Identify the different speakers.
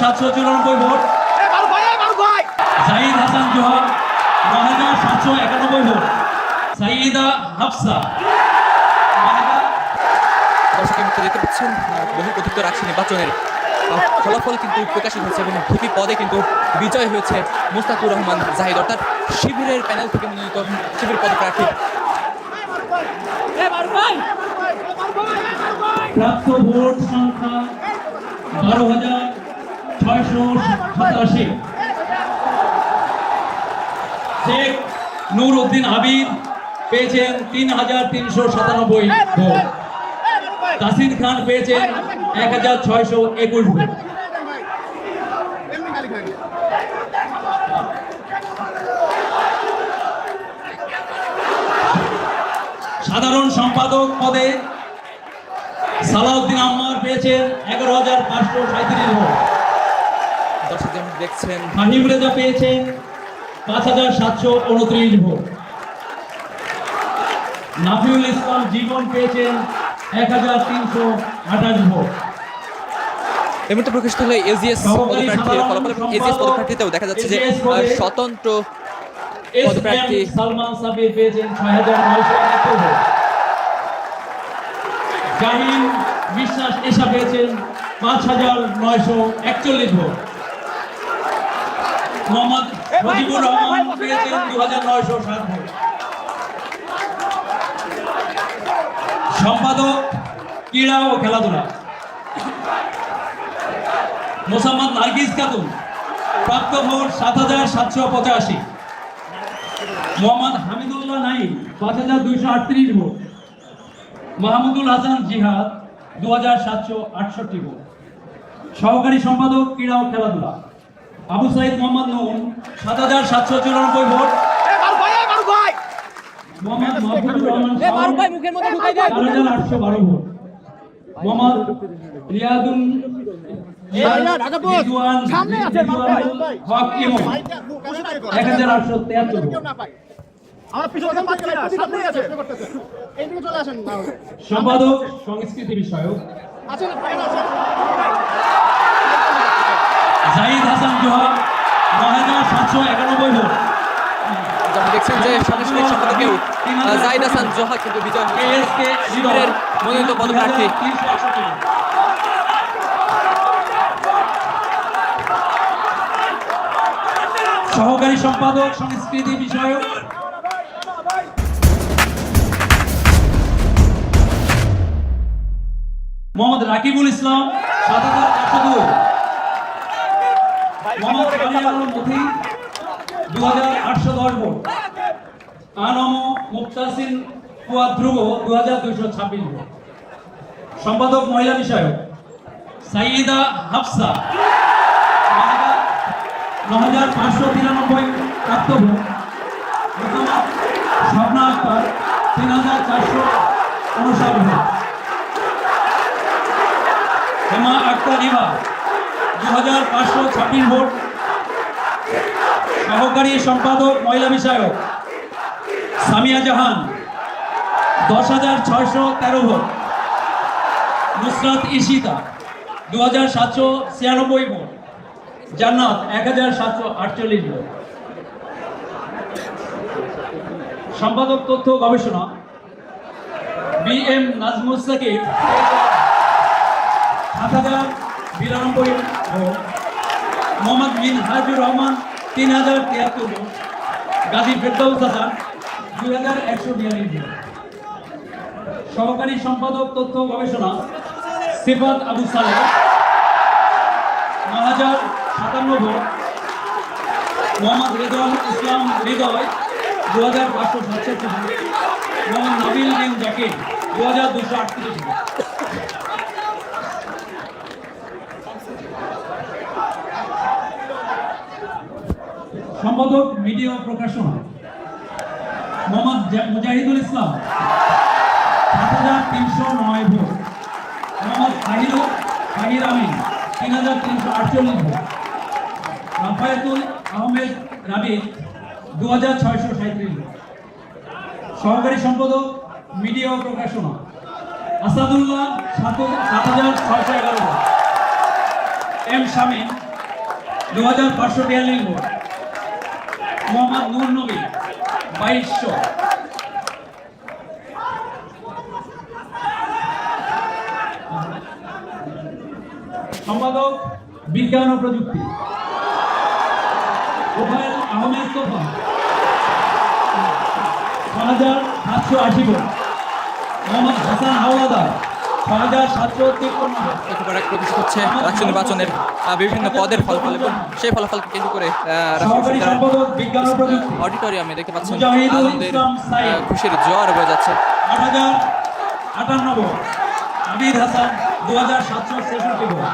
Speaker 1: 794 vote. Zahid Hasan Zoha 9791 vote. Sayeda Hafsa
Speaker 2: দর্শকের মধ্যে দেখতে পাচ্ছেন বহু কথিত রাষ্ট্র নির্বাচনের ফলাফল কিন্তু প্রকাশিত হয়েছে এবং ভিপি পদে কিন্তু বিজয় হয়েছে মুস্তাকুর রহমান জাহিদ, অর্থাৎ শিবিরের প্যানেল থেকে মনোনীত শিবির পদপ্রার্থী।
Speaker 1: প্রাপ্ত ভোট সংখ্যা 12,687। শেখ নূর উদ্দিন আবিদ পেয়েছেন 3,397 ভোট। তাসিন খান পেয়েছেন 1,621 ভোট। সাধারণ সম্পাদক পদে সালাউদ্দিন আম্মার পেয়েছেন 11,537 ভোট।
Speaker 2: দর্শক যেমন দেখছেন
Speaker 1: হানিম রেজা পেয়েছেন 5,729 ভোট। নাফিউল ইসলাম জীবন পেয়েছেন 1,328 ভোট।
Speaker 2: এর মধ্যে প্রকাশিত হলো এজিএস পদপ্রার্থীর ফলাফল এবং এজিএস পদপ্রার্থীতেও দেখা যাচ্ছে যে স্বতন্ত্র পদপ্রার্থী
Speaker 1: সালমান সাবির পেয়েছেন 6,971 ভোট। জাহিন বিশ্বাস এশা পেয়েছেন 5,941 ভোট। মোহাম্মদ মুজিবুর রহমান পেয়েছেন 2,907 ভোট। সম্পাদক ক্রীড়া ও খেলাধুলা মোসাম্মদ নার্গিস খাতুন, প্রাপ্ত ভোট 7,785। মোহাম্মদ হামিদুল্লাহ নাইম 5,238 ভোট। মাহমুদুল হাসান জিহাদ 2,768 ভোট। সহকারী সম্পাদক ক্রীড়া ও খেলাধুলা আবু সাইদ মোহাম্মদ নুন 7,794 ভোট। মোহাম্মদ মাহফুজুর রহমান 4,812 ভোট। মোহাম্মদ রিয়াদুল হক ইমন 1,873 ভোট। সম্পাদক সংস্কৃতি বিষয়ক জাহিদ হাসান জোহা 9,791 ভোট।
Speaker 2: দেখছেন যে সাংগঠনিক সম্পাদকেও জাহিদ হাসান জোহা কিন্তু বিজয় শিবিরের মনোনীত পদপ্রার্থী।
Speaker 1: সহকারী সম্পাদক সংস্কৃতি বিষয়ক মোহাম্মদ রাকিবুল ইসলাম 7,402। মোহাম্মদ মথি 2,810 ভোট। আনম মুক্তাসিন ফুয়াদ ধ্রুব 2,226 ভোট। সম্পাদক মহিলা বিষয়ক সাইয়েদা হাফসা 9,593 প্রাপ্ত ভোট। স্বপ্না আক্তার 3,459 ভোট। হেমা আক্তার ইভা 2,526 ভোট। সহকারী সম্পাদক মহিলা বিষয়ক সামিয়া জাহান 10,613 ভোট। নুসরাত ইশিতা 2,796 ভোট। জান্নাত 1,748 ভোট। সম্পাদক তথ্য গবেষণা বিএম নাজমুস সাকিব 7,092 ভোট। মোহাম্মদ মিনহাজুর রহমান 3,073 ভোট। গাজী ফেরদৌস হাসান 2,142 ভোট। সহকারী সম্পাদক তথ্য গবেষণা Sifat Abu Saleh 9,057 vote. Mohammad Redwan Islam Hridoy 2,567 vote. Mohammad Nabil bin Zakir 2,238 vote. সম্পাদক মিডিয়া ও প্রকাশনা Mohammad Mujahidul Islam 7,309 vote. Mohammad Tahir Amin 3,348 vote. Rafayetul Ahmed Rabid 2,637 vote. সহকারী সম্পাদক মিডিয়া ও প্রকাশনা Asadullah 7,611 vote. M Shamim 2542 vote. Mohammad Noor Nabi 2200। সম্পাদক বিজ্ঞান ও প্রযুক্তি ওবায়দ আহমেদ তোফা 6780 ভোট। মোহাম্মদ হাসান হাওলাদার 6753 ভোট।
Speaker 2: একেবারে প্রকাশিত হচ্ছে রাষ্ট্রীয় নির্বাচনের বিভিন্ন পদের ফলাফল এবং সেই ফলাফলকে কেন্দ্র করে
Speaker 1: সহকারী সম্পাদক বিজ্ঞান ও প্রযুক্তি
Speaker 2: অডিটোরিয়ামে দেখতে পাচ্ছেন
Speaker 1: মুজাহিদুল
Speaker 2: আনন্দের
Speaker 1: ইসলাম সাইদ
Speaker 2: খুশির জোয়ার বয়ে যাচ্ছে।
Speaker 1: 8058 ভোট। আবিদ হাসান 2766 ভোট।